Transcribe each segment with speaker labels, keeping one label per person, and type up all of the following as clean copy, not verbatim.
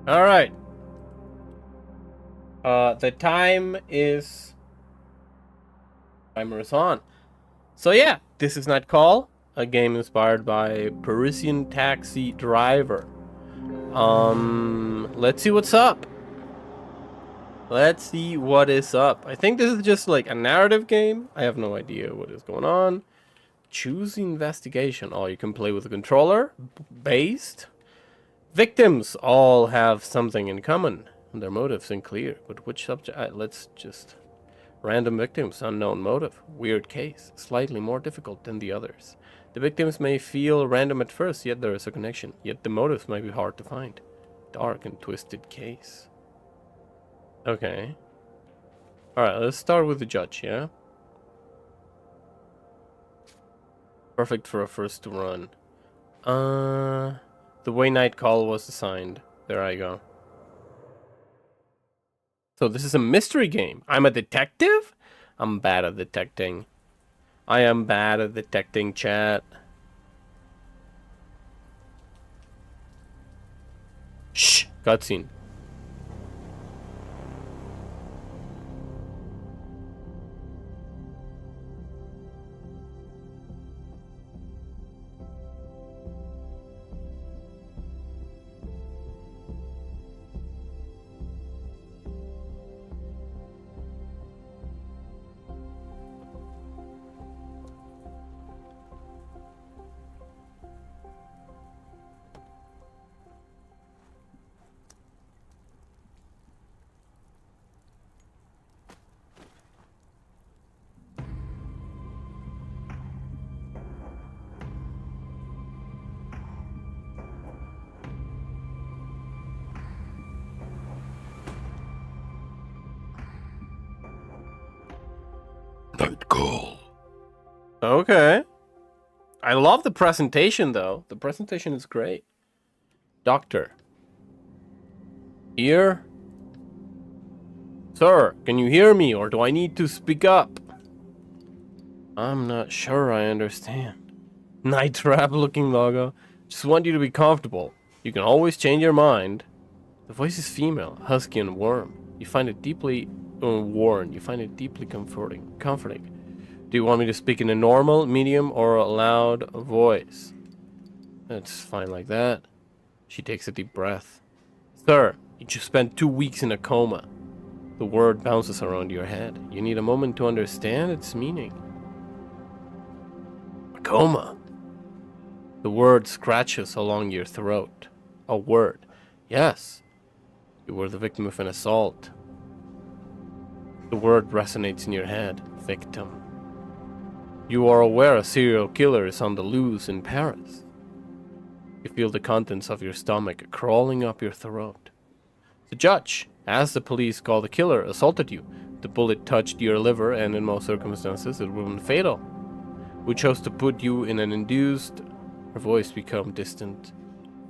Speaker 1: All right. The timer is on. So yeah, this is Night Call, a game inspired by Parisian taxi driver. Let's see what's up. Let's see what is up. I think this is just like a narrative game. I have no idea what is going on. Choose investigation. Oh, you can play with a controller. Based. Victims all have something in common. Their motives unclear. But which subject? Let's just... Random victims, unknown motive. Weird case. Slightly more difficult than the others. The victims may feel random at first, yet there is a connection. Yet the motives may be hard to find. Dark and twisted case. Okay. Alright, let's start with the judge, yeah? Perfect for a first run. The way Night Call was assigned. There I go. So this is a mystery game. I'm a detective? I'm bad at detecting. I am bad at detecting, chat. Shh! Cutscene.
Speaker 2: Night Call.
Speaker 1: Okay. I love the presentation, though. The presentation is great. Doctor. Here? Sir, can you hear me, or do I need to speak up? I'm not sure I understand. Night Trap looking logo. Just want you to be comfortable. You can always change your mind. The voice is female, husky and warm. You find it deeply worn. You find it deeply comforting. Do you want me to speak in a normal, medium, or a loud voice? That's fine like that. She takes a deep breath. Sir, you just spent 2 weeks in a coma. The word bounces around your head. You need a moment to understand its meaning. A coma. The word scratches along your throat. A word. Yes. You were the victim of an assault. The word resonates in your head. Victim. You are aware a serial killer is on the loose in Paris. You feel the contents of your stomach crawling up your throat. The judge, as the police call the killer, assaulted you. The bullet touched your liver and in most circumstances it would have been fatal. We chose to put you in an induced... Her voice becomes distant.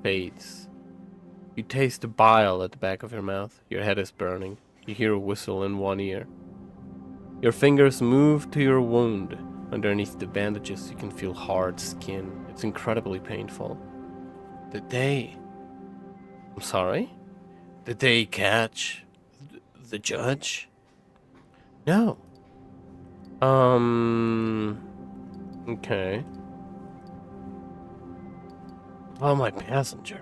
Speaker 1: Fades. You taste the bile at the back of your mouth. Your head is burning. You hear a whistle in one ear. Your fingers move to your wound. Underneath the bandages, you can feel hard skin. It's incredibly painful. Did they... I'm sorry? Did they catch the judge? No. Okay. Oh, my passenger.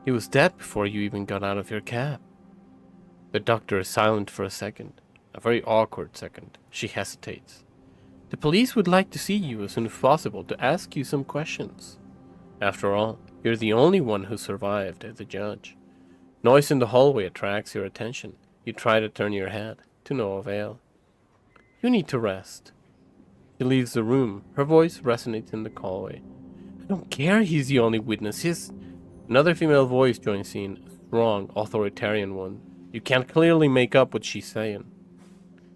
Speaker 1: He was dead before you even got out of your cab. The doctor is silent for a second. A very awkward second. She hesitates. The police would like to see you as soon as possible to ask you some questions. After all, you're the only one who survived, the judge. Noise in the hallway attracts your attention. You try to turn your head, to no avail. You need to rest. She leaves the room. Her voice resonates in the hallway. I don't care he's the only witness. Another female voice joins in, a strong, authoritarian one. You can't clearly make up what she's saying.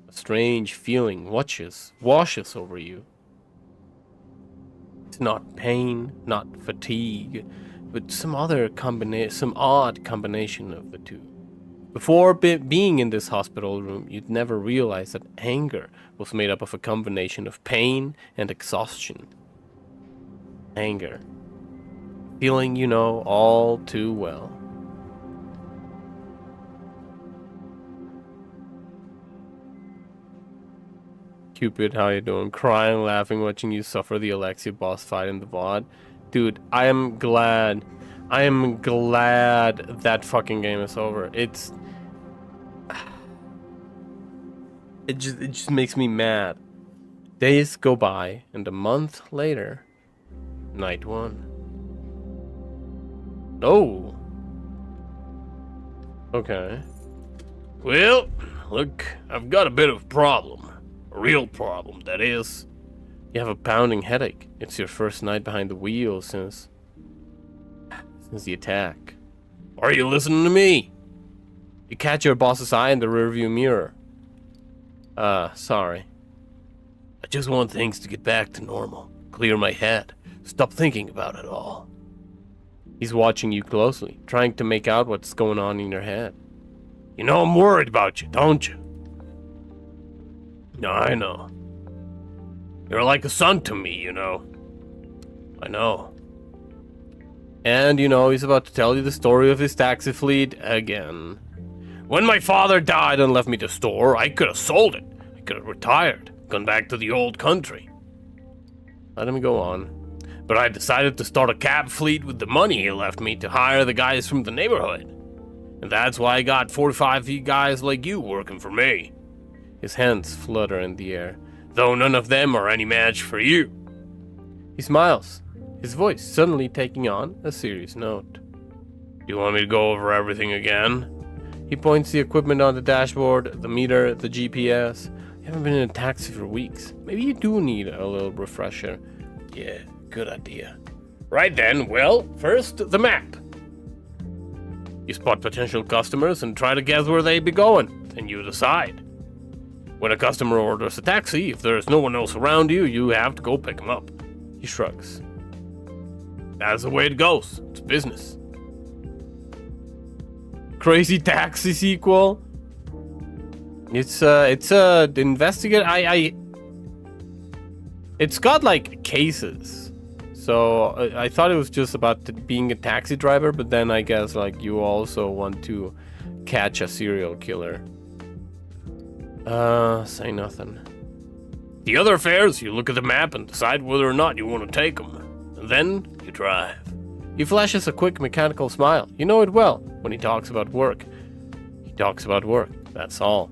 Speaker 1: A strange feeling washes over you. It's not pain, not fatigue, but some odd combination of the two. Before being in this hospital room, you'd never realize that anger was made up of a combination of pain and exhaustion. Anger. Feeling you know all too well. Cupid, how you doing? Crying, laughing, watching you suffer the Alexia boss fight in the VOD. Dude, I am glad that fucking game is over. It just makes me mad. Days go by, and a month later, night 1. Oh. Okay. Well, look, I've got a bit of a problem. A real problem, that is. You have a pounding headache. It's your first night behind the wheel since the attack. Are you listening to me? You catch your boss's eye in the rearview mirror. Sorry. I just want things to get back to normal. Clear my head. Stop thinking about it all. He's watching you closely, trying to make out what's going on in your head. You know I'm worried about you, don't you? No, I know. You're like a son to me, you know. I know. And, you know, he's about to tell you the story of his taxi fleet again. When my father died and left me the store, I could have sold it. I could have retired, gone back to the old country. Let him go on. But I decided to start a cab fleet with the money he left me to hire the guys from the neighborhood. And that's why I got 45 guys like you working for me. His hands flutter in the air, though none of them are any match for you. He smiles, his voice suddenly taking on a serious note. Do you want me to go over everything again? He points the equipment on the dashboard, the meter, the GPS. You haven't been in a taxi for weeks. Maybe you do need a little refresher. Yeah, good idea. Right then, well, first, the map. You spot potential customers and try to guess where they be going, then you decide. When a customer orders a taxi, if there's no one else around you, you have to go pick them up. He shrugs. That's the way it goes. It's business. Crazy Taxi sequel. It's investigate. It's got like cases. So I thought it was just about being a taxi driver, but then I guess like you also want to catch a serial killer. Say nothing. The other affairs, you look at the map and decide whether or not you want to take them. And then you drive. He flashes a quick mechanical smile. You know it well when he talks about work. He talks about work, that's all.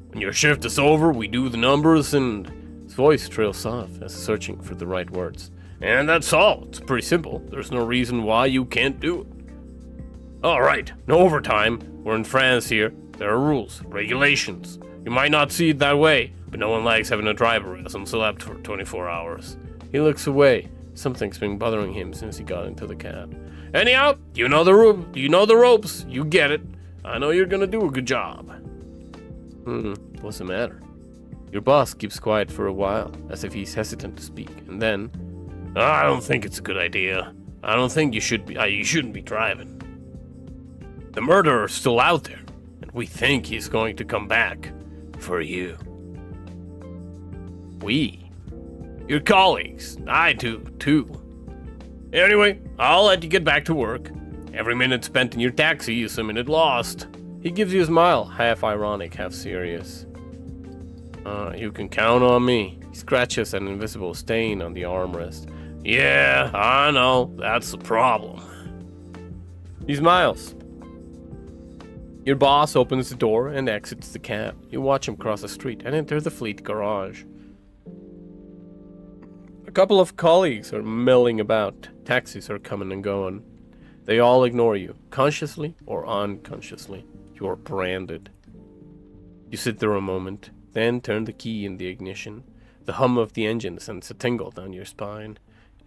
Speaker 1: When your shift is over, we do the numbers and... His voice trails off as searching for the right words. And that's all. It's pretty simple. There's no reason why you can't do it. Alright, no overtime. We're in France here. There are rules, regulations. You might not see it that way, but no one likes having a driver who hasn't slept for 24 hours. He looks away. Something's been bothering him since he got into the cab. Anyhow, you know the ropes. You get it. I know you're gonna do a good job. What's the matter? Your boss keeps quiet for a while, as if he's hesitant to speak, and then... I don't think it's a good idea. I don't think you shouldn't be driving. The murderer's still out there, and we think he's going to come back for you. We? Your colleagues. I do, too. Anyway, I'll let you get back to work. Every minute spent in your taxi is a minute lost. He gives you a smile, half ironic, half serious. You can count on me. He scratches an invisible stain on the armrest. Yeah, I know. That's the problem. He smiles. Your boss opens the door and exits the cab. You watch him cross the street and enter the fleet garage. A couple of colleagues are milling about. Taxis are coming and going. They all ignore you, consciously or unconsciously. You're branded. You sit there a moment, then turn the key in the ignition. The hum of the engine sends a tingle down your spine.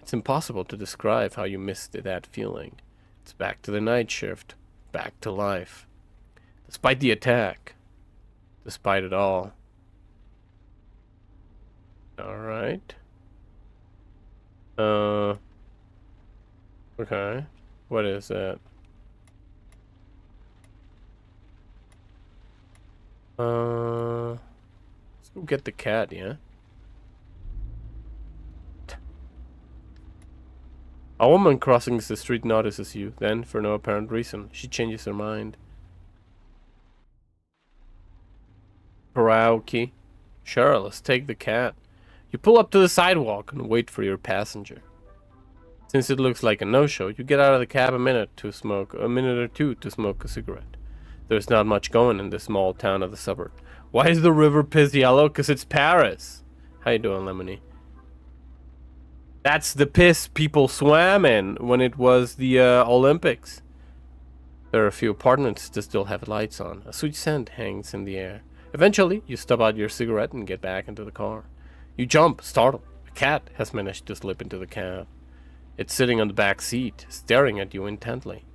Speaker 1: It's impossible to describe how you missed that feeling. It's back to the night shift, back to life. Despite the attack, despite it all. Alright. Okay. What is that? Let's go get the cat, yeah? A woman crossing the street notices you. Then, for no apparent reason, she changes her mind. Karaoke. Sure, let's take the cat. You pull up to the sidewalk and wait for your passenger. Since it looks like a no-show, you get out of the cab a minute or two to smoke a cigarette. There's not much going in this small town of the suburb. Why is the river piss yellow? 'Cause it's Paris. How you doing, Lemony? That's the piss people swam in when it was the Olympics. There are a few apartments that still have lights on. A sweet scent hangs in the air. Eventually, you stub out your cigarette and get back into the car. You jump, startled. A cat has managed to slip into the cab. It's sitting on the back seat, staring at you intently.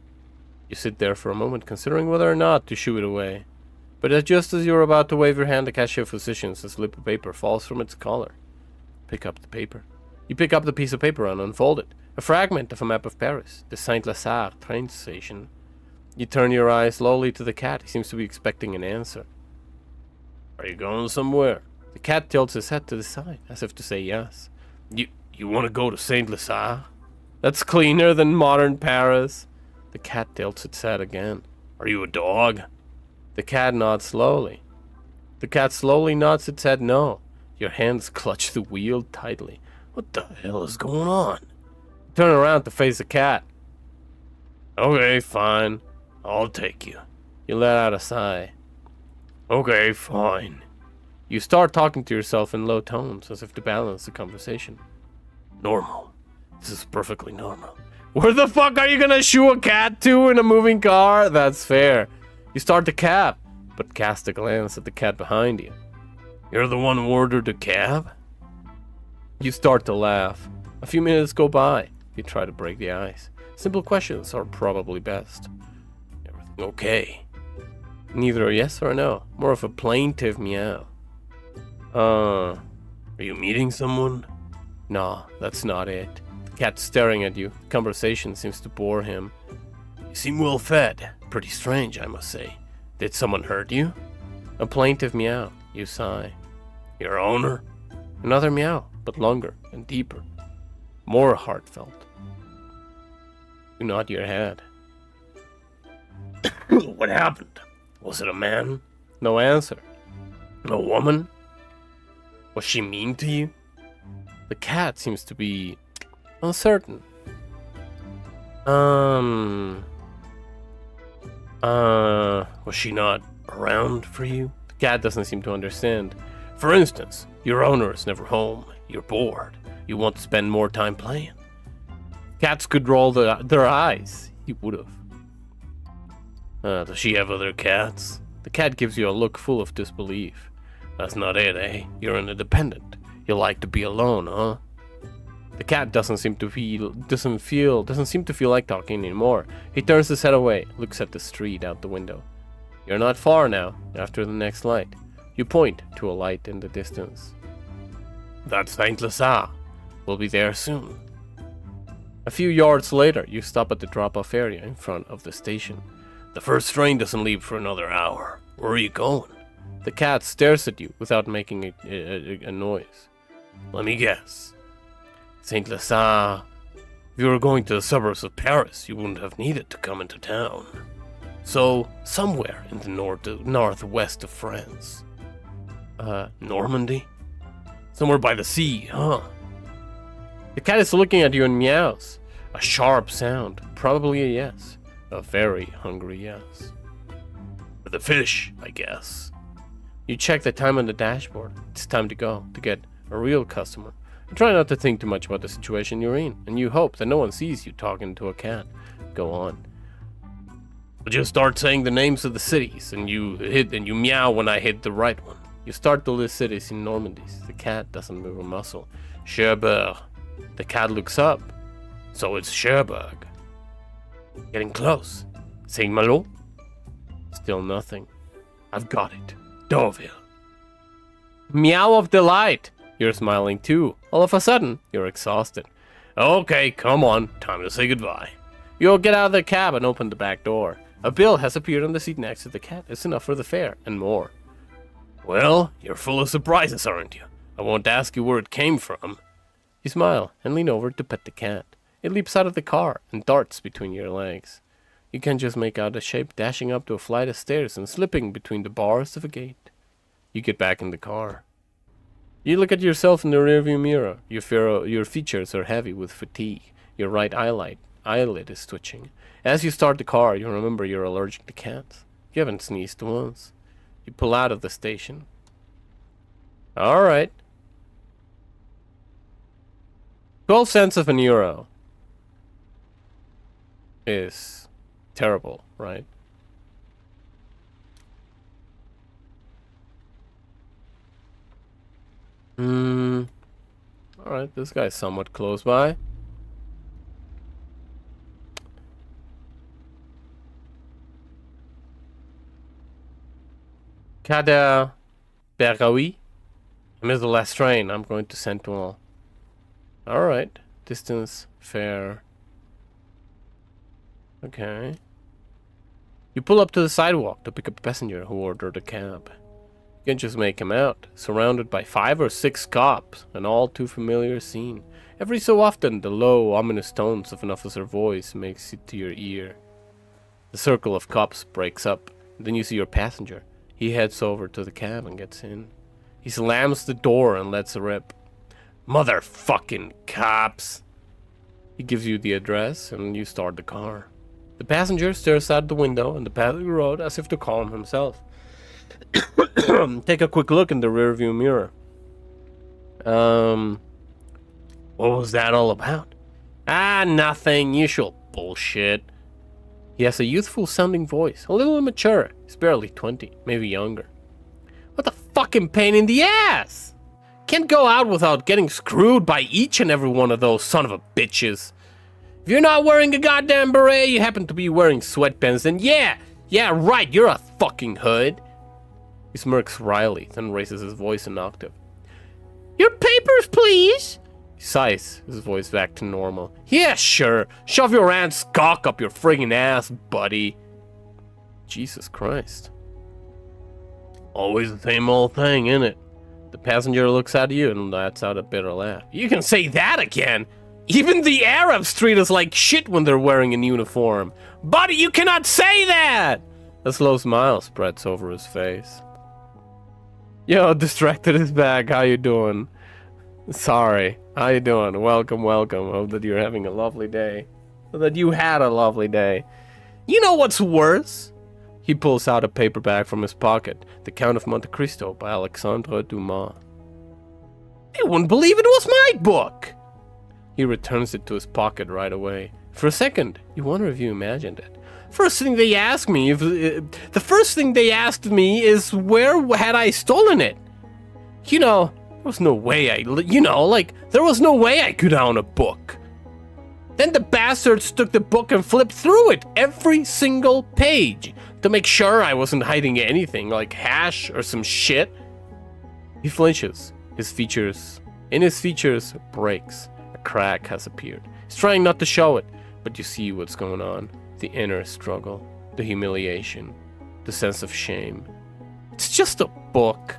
Speaker 1: You sit there for a moment, considering whether or not to shoo it away. But just as you're about to wave your hand, the cashier physician's a slip of paper falls from its collar. Pick up the paper. You pick up the piece of paper and unfold it. A fragment of a map of Paris, the Saint-Lazare train station. You turn your eyes slowly to the cat. He seems to be expecting an answer. Are you going somewhere? The cat tilts his head to the side, as if to say yes. You want to go to Saint-Lazare? That's cleaner than modern Paris. The cat tilts its head again. Are you a dog? The cat nods slowly. The cat slowly nods its head no. Your hands clutch the wheel tightly. What the hell is going on? You turn around to face the cat. Okay, fine. I'll take you. You let out a sigh. Okay, fine. You start talking to yourself in low tones, as if to balance the conversation. Normal. This is perfectly normal. Where the fuck are you gonna shoo a cat to in a moving car? That's fair. You start the cab, but cast a glance at the cat behind you. You're the one who ordered the cab? You start to laugh. A few minutes go by. You try to break the ice. Simple questions are probably best. Everything okay? Neither a yes or a no. More of a plaintive meow. Are you meeting someone? Nah, that's not it. The cat's staring at you. The conversation seems to bore him. You seem well fed. Pretty strange, I must say. Did someone hurt you? A plaintive meow. You sigh. Your owner? Another meow, but longer and deeper. More heartfelt. You nod your head. What happened? Was it a man? No answer. A woman? Was she mean to you? The cat seems to be uncertain. Was she not around for you? The cat doesn't seem to understand. For instance, your owner is never home. You're bored. You want to spend more time playing. Cats could roll their eyes. He would have. Does she have other cats? The cat gives you a look full of disbelief. That's not it, eh? You're an independent. You like to be alone, huh? The cat doesn't seem to feel like talking anymore. He turns his head away, looks at the street out the window. You're not far now, after the next light. You point to a light in the distance. That's Saint-Lazare. We'll be there soon. A few yards later, you stop at the drop-off area in front of the station. The first train doesn't leave for another hour. Where are you going? The cat stares at you without making a noise. Let me guess. Saint-Lazare. If you were going to the suburbs of Paris, you wouldn't have needed to come into town. So, somewhere in the northwest of France. Normandy? Somewhere by the sea, huh? The cat is looking at you and meows. A sharp sound, probably a yes. A very hungry yes. For the fish, I guess. You check the time on the dashboard. It's time to go, to get a real customer. You try not to think too much about the situation you're in, and you hope that no one sees you talking to a cat. Go on. I'll just start saying the names of the cities, and you meow when I hit the right one. You start to list cities in Normandy. The cat doesn't move a muscle. Cherbourg. The cat looks up. So it's Cherbourg. Getting close. Saint-Malo? Still nothing. I've got it. Deauville. Meow of delight. You're smiling too. All of a sudden, you're exhausted. Okay, come on. Time to say goodbye. You'll get out of the cab and open the back door. A bill has appeared on the seat next to the cat. It's enough for the fare and more. Well, you're full of surprises, aren't you? I won't ask you where it came from. You smile and lean over to pet the cat. It leaps out of the car and darts between your legs. You can just make out a shape dashing up to a flight of stairs and slipping between the bars of a gate. You get back in the car. You look at yourself in the rearview mirror. Your features are heavy with fatigue. Your right eyelid is twitching. As you start the car, you remember you're allergic to cats. You haven't sneezed once. You pull out of the station. Alright. 12 cents of an euro is terrible, right? Alright, this guy's somewhat close by. Kada Berawi. I missed the last train. I'm going to Central. Alright. Distance, fare. Okay. You pull up to the sidewalk to pick up a passenger who ordered a cab. You can just make him out, surrounded by 5 or 6 cops, an all too familiar scene. Every so often, the low, ominous tones of an officer's voice makes it to your ear. The circle of cops breaks up, and then you see your passenger. He heads over to the cab and gets in. He slams the door and lets it rip. Motherfucking cops! He gives you the address, and you start the car. The passenger stares out the window on the path of the road as if to calm himself. Take a quick look in the rearview mirror. What was that all about? Ah, nothing. Usual bullshit. He has a youthful sounding voice, a little immature. He's barely 20, maybe younger. What the fucking pain in the ass! Can't go out without getting screwed by each and every one of those son of a bitches. If you're not wearing a goddamn beret, you happen to be wearing sweatpants, then yeah, right, you're a fucking hood. He smirks wryly, then raises his voice an octave. Your papers, please! He sighs, his voice back to normal. Yeah, sure. Shove your aunt's cock up your friggin' ass, buddy. Jesus Christ. Always the same old thing, innit? The passenger looks at you and lets out a bitter laugh. You can say that again! Even the Arabs treat us like shit when they're wearing a uniform. Buddy, you cannot say that! A slow smile spreads over his face. Yo, Distracted is back. How you doing? Sorry. How you doing? Welcome. Hope that you're having a lovely day. Or that you had a lovely day. You know what's worse? He pulls out a paperback from his pocket. The Count of Monte Cristo by Alexandre Dumas. I wouldn't believe it was my book! He returns it to his pocket right away. For a second, you wonder if you imagined it. The first thing they asked me is where had I stolen it? You know, there was no way I could own a book. Then the bastards took the book and flipped through it, every single page, to make sure I wasn't hiding anything like hash or some shit. He flinches. In his features breaks. A crack has appeared. He's trying not to show it, but you see what's going on. The inner struggle, the humiliation, the sense of shame. It's just a book.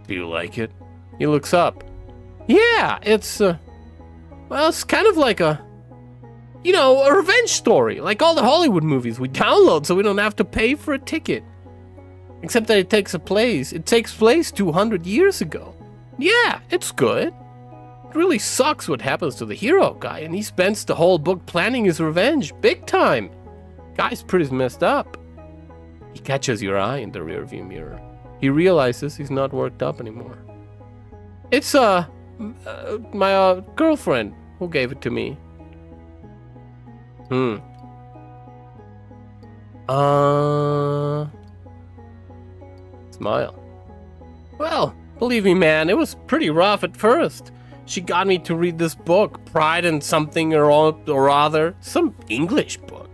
Speaker 1: Do you like it? He looks up. Yeah, it's kind of like a revenge story, like all the Hollywood movies we download so we don't have to pay for a ticket. Except that it takes place 200 years ago. Yeah, it's good. It really sucks what happens to the hero guy, and he spends the whole book planning his revenge, big time. Guy's pretty messed up. He catches your eye in the rearview mirror. He realizes he's not worked up anymore. It's my girlfriend who gave it to me. Smile. Well, believe me, man, it was pretty rough at first. She got me to read this book, Pride and something or other. Some English book.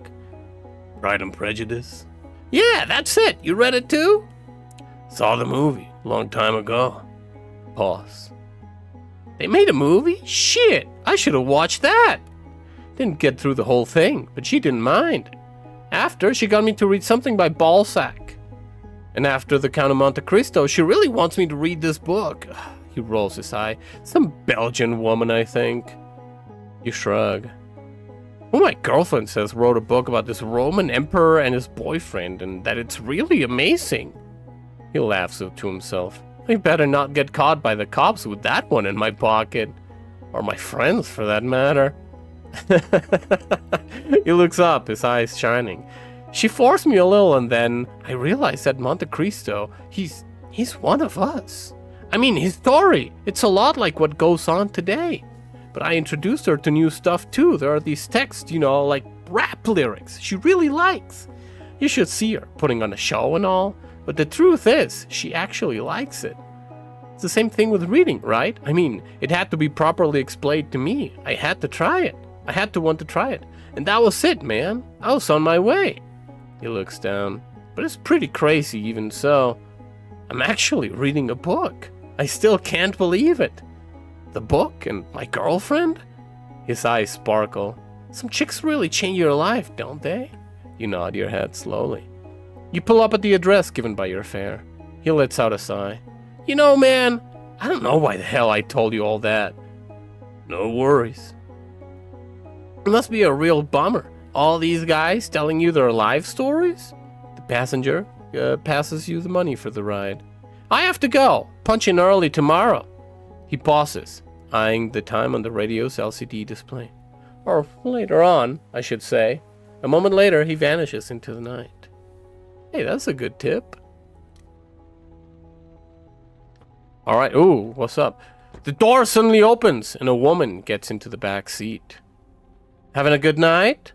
Speaker 1: Pride and Prejudice? Yeah, that's it. You read it too? Saw the movie, long time ago. Pause. They made a movie? Shit, I should have watched that. Didn't get through the whole thing, but she didn't mind. After, she got me to read something by Balzac. And after The Count of Monte Cristo, she really wants me to read this book. He rolls his eye. Some Belgian woman, I think. You shrug. Well, my girlfriend says wrote a book about this Roman emperor and his boyfriend, and that it's really amazing. He laughs to himself. I better not get caught by the cops with that one in my pocket. Or my friends, for that matter. He looks up, his eyes shining. She forced me a little, and then I realized that Monte Cristo, he's one of us. I mean, his story, it's a lot like what goes on today. But I introduced her to new stuff too. There are these texts, like rap lyrics she really likes. You should see her putting on a show and all. But the truth is, she actually likes it. It's the same thing with reading, right? I mean, it had to be properly explained to me. I had to try it. I had to want to try it. And that was it, man. I was on my way. He looks down. But it's pretty crazy even so. I'm actually reading a book. I still can't believe it. The book and my girlfriend? His eyes sparkle. Some chicks really change your life, don't they? You nod your head slowly. You pull up at the address given by your fare. He lets out a sigh. Man, I don't know why the hell I told you all that. No worries. It must be a real bummer. All these guys telling you their life stories? The passenger passes you the money for the ride. I have to go. Punch in early tomorrow. He pauses, eyeing the time on the radio's LCD display. Or later on, I should say. A moment later, he vanishes into the night. Hey, that's a good tip. Alright, ooh, what's up? The door suddenly opens, and a woman gets into the back seat. Having a good night?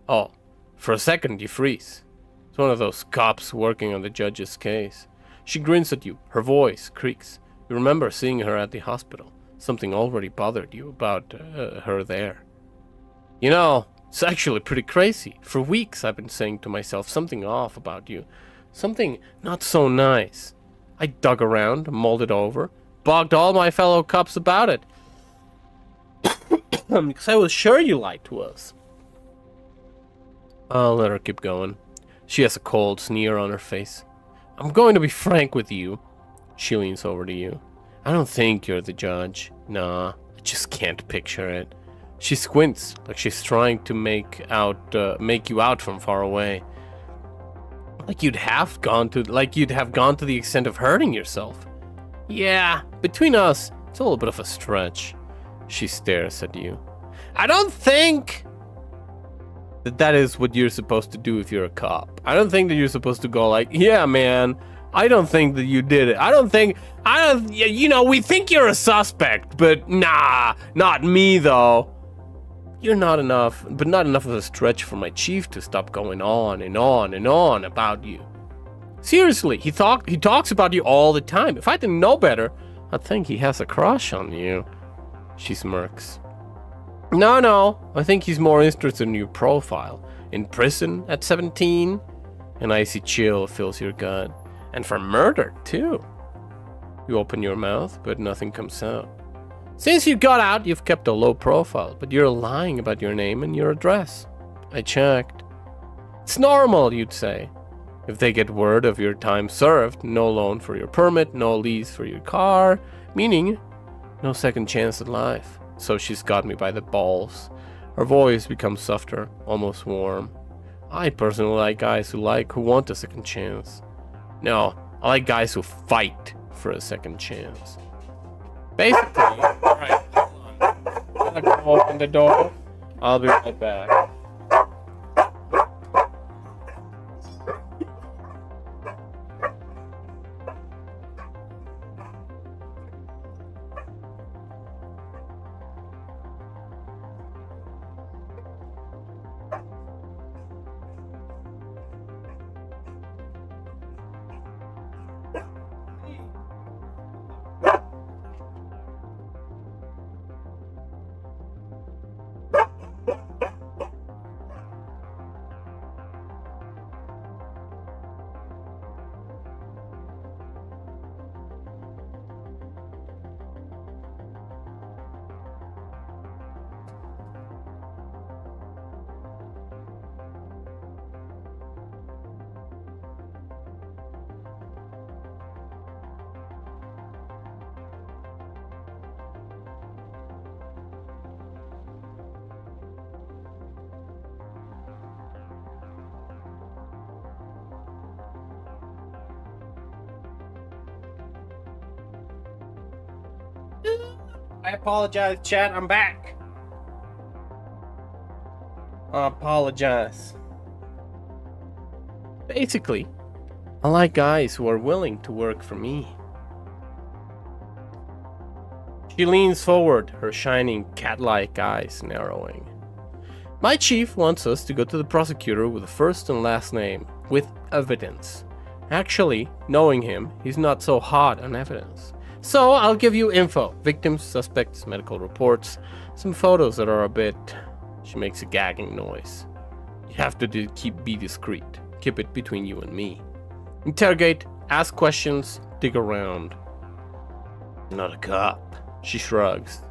Speaker 1: Oh, for a second you freeze. It's one of those cops working on the judge's case. She grins at you, her voice creaks. You remember seeing her at the hospital. Something already bothered you about her there. It's actually pretty crazy. For weeks I've been saying to myself something off about you. Something not so nice. I dug around, mulled it over, bugged all my fellow cops about it. Because I was sure you lied to us. I'll let her keep going. She has a cold sneer on her face. I'm going to be frank with you. She leans over to you. I don't think you're the judge. Nah, I just can't picture it. She squints, like she's trying to make you out from far away. Like you'd have gone to the extent of hurting yourself. Yeah, between us, it's a little bit of a stretch. She stares at you. I don't think that is what you're supposed to do if you're a cop. I don't think that you're supposed to go like, yeah, man, I don't think that you did it. We think you're a suspect, but nah, not me though. You're not enough of a stretch for my chief to stop going on and on and on about you. Seriously, he talks about you all the time. If I didn't know better, I'd think he has a crush on you. She smirks. No, I think he's more interested in your profile. In prison at 17? An icy chill fills your gut. And for murder, too. You open your mouth, but nothing comes out. Since you got out, you've kept a low profile, but you're lying about your name and your address. I checked. It's normal, you'd say. If they get word of your time served, no loan for your permit, no lease for your car, meaning no second chance at life. So she's got me by the balls. Her voice becomes softer, almost warm. I personally like guys who want a second chance. No, I like guys who fight for a second chance. Basically, alright, hold on. I'm gonna go open the door. I'll be right back. I apologize, chat. I'm back. I apologize. Basically, I like guys who are willing to work for me. She leans forward, her shining cat-like eyes narrowing. My chief wants us to go to the prosecutor with a first and last name, with evidence. Actually, knowing him, he's not so hot on evidence. So I'll give you info, victims, suspects, medical reports, some photos that are a bit... She makes a gagging noise. You have to be discreet. Keep it between you and me. Interrogate, ask questions, dig around. Not a cop. She shrugs.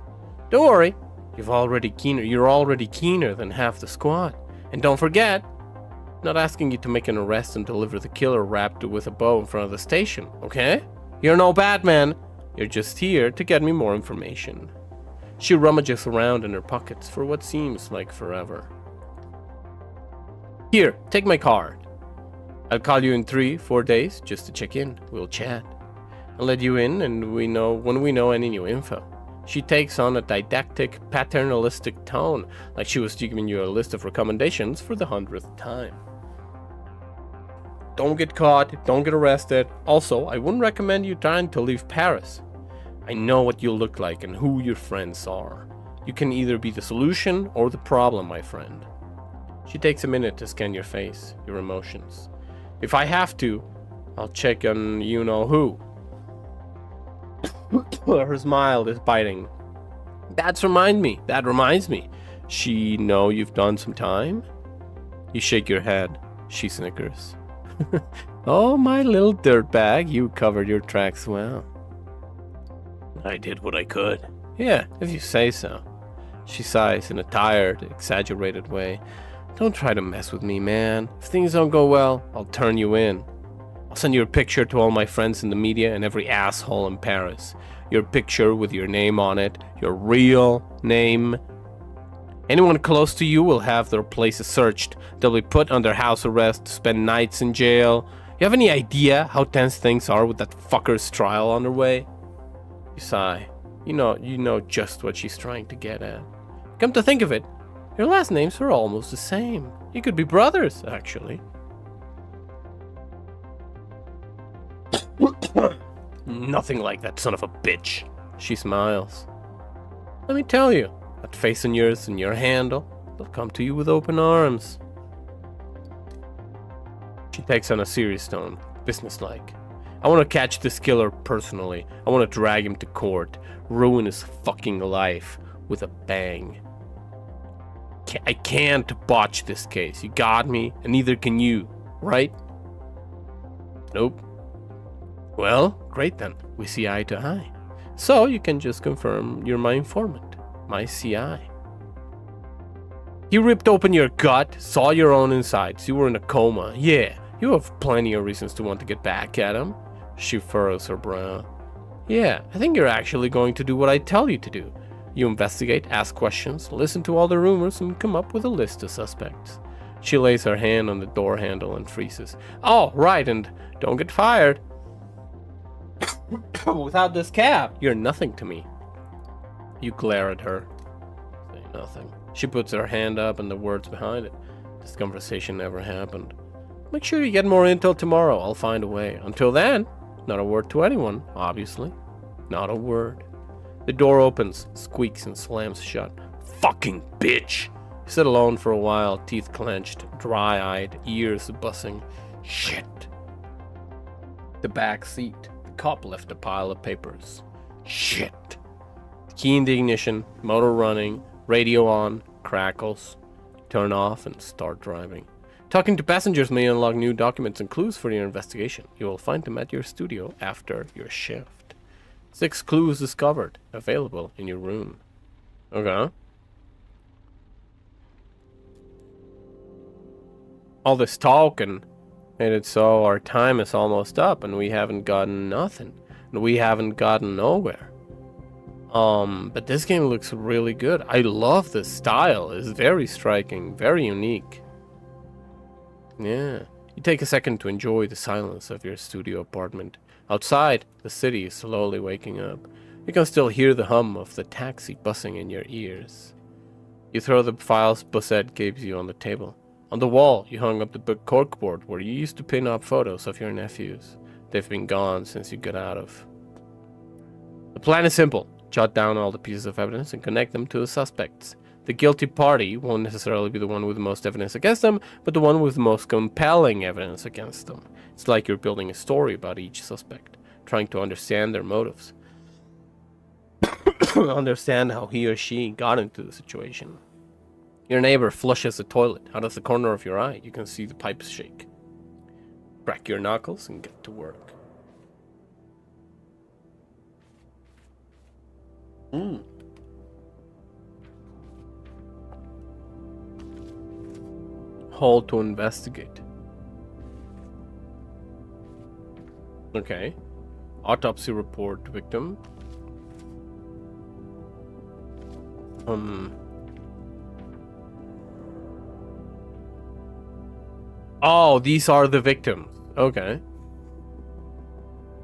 Speaker 1: Don't worry, you're already keener than half the squad. And don't forget, I'm not asking you to make an arrest and deliver the killer wrapped with a bow in front of the station, okay? You're no Batman. You're just here to get me more information. She rummages around in her pockets for what seems like forever. Here, take my card. I'll call you in 3-4 days just to check in. We'll chat. I'll let you in and when we know any new info. She takes on a didactic, paternalistic tone, like she was giving you a list of recommendations for the 100th time. Don't get caught, don't get arrested. Also, I wouldn't recommend you trying to leave Paris. I know what you look like and who your friends are. You can either be the solution or the problem, my friend. She takes a minute to scan your face, your emotions. If I have to, I'll check on you-know-who. Her smile is biting. That reminds me. She know you've done some time? You shake your head. She snickers. Oh, my little dirtbag, you covered your tracks well. I did what I could. Yeah, if you say so. She sighs in a tired, exaggerated way. Don't try to mess with me, man. If things don't go well, I'll turn you in. I'll send your picture to all my friends in the media and every asshole in Paris. Your picture with your name on it, your real name. Anyone close to you will have their places searched. They'll be put under house arrest, spend nights in jail. You have any idea how tense things are with that fucker's trial underway? You sigh. You know just what she's trying to get at. Come to think of it, your last names are almost the same. You could be brothers, actually. Nothing like that son of a bitch. She smiles. Let me tell you, that face of yours and your handle, they'll come to you with open arms. She takes on a serious tone, businesslike. I want to catch this killer personally. I want to drag him to court, ruin his fucking life with a bang. I can't botch this case. You got me, and neither can you, right? Nope. Well, great then. We see eye to eye. So you can just confirm you're my informant, my CI. He ripped open your gut, saw your own insides. You were in a coma. Yeah, you have plenty of reasons to want to get back at him. She furrows her brow. Yeah, I think you're actually going to do what I tell you to do. You investigate, ask questions, listen to all the rumors, and come up with a list of suspects. She lays her hand on the door handle and freezes. Oh, right, and don't get fired. Without this cap, you're nothing to me. You glare at her. Say nothing. She puts her hand up and the words behind it. This conversation never happened. Make sure you get more intel tomorrow. I'll find a way. Until then, not a word to anyone, obviously. Not a word. The door opens, squeaks, and slams shut. Fucking bitch! He sat alone for a while, teeth clenched, dry-eyed, ears buzzing. Shit. The back seat. The cop left a pile of papers. Shit. Key in the ignition, motor running, radio on, crackles. Turn off and start driving. Talking to passengers may unlock new documents and clues for your investigation. You will find them at your studio after your shift. 6 clues discovered, available in your room. Okay. All this talking made it so our time is almost up and we haven't gotten nothing. And we haven't gotten nowhere. But this game looks really good. I love the style. It's very striking, very unique. Yeah. You take a second to enjoy the silence of your studio apartment. Outside, the city is slowly waking up. You can still hear the hum of the taxi buzzing in your ears. You throw the files Bussette gave you on the table. On the wall, you hung up the book corkboard where you used to pin up photos of your nephews. They've been gone since you got out of. The plan is simple. Jot down all the pieces of evidence and connect them to the suspects. The guilty party won't necessarily be the one with the most evidence against them, but the one with the most compelling evidence against them. It's like you're building a story about each suspect, trying to understand their motives. Understand how he or she got into the situation. Your neighbor flushes the toilet. Out of the corner of your eye, you can see the pipes shake. Crack your knuckles and get to work. Hold to investigate. Okay. Autopsy report victim. Oh, these are the victims. Okay.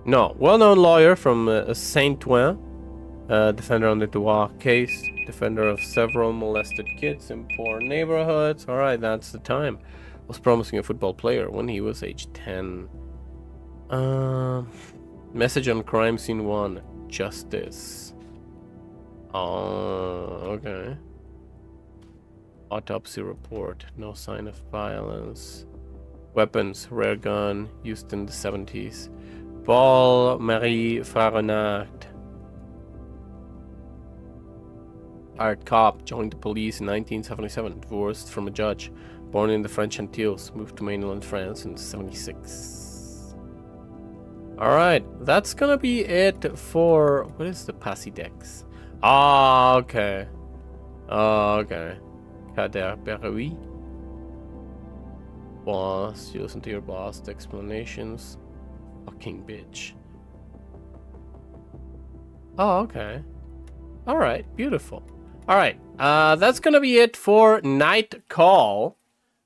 Speaker 1: No. Well-known lawyer from Saint-Ouen. Defender on the Dubois case. Defender of several molested kids in poor neighborhoods. Alright, that's the time. Was promising a football player when he was age 10. Message on crime scene 1. Justice. Oh, okay. Autopsy report. No sign of violence. Weapons. Rare gun. Used in the 70s. Paul Marie Faronard. Art cop. Joined the police in 1977. Divorced from a judge. Born in the French Antilles. Moved to mainland France in 76. Alright. That's gonna be it for... What is the Pasidex? Ah, okay. Oh, okay. Kader Beroui. Boss, you listen to your boss, the explanations. Fucking bitch. Oh, okay. Alright, beautiful. Alright, that's gonna be it for Night Call.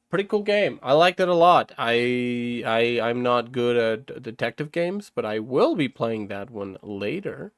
Speaker 1: Pretty cool game. I liked it a lot. I'm not good at detective games, but I will be playing that one later.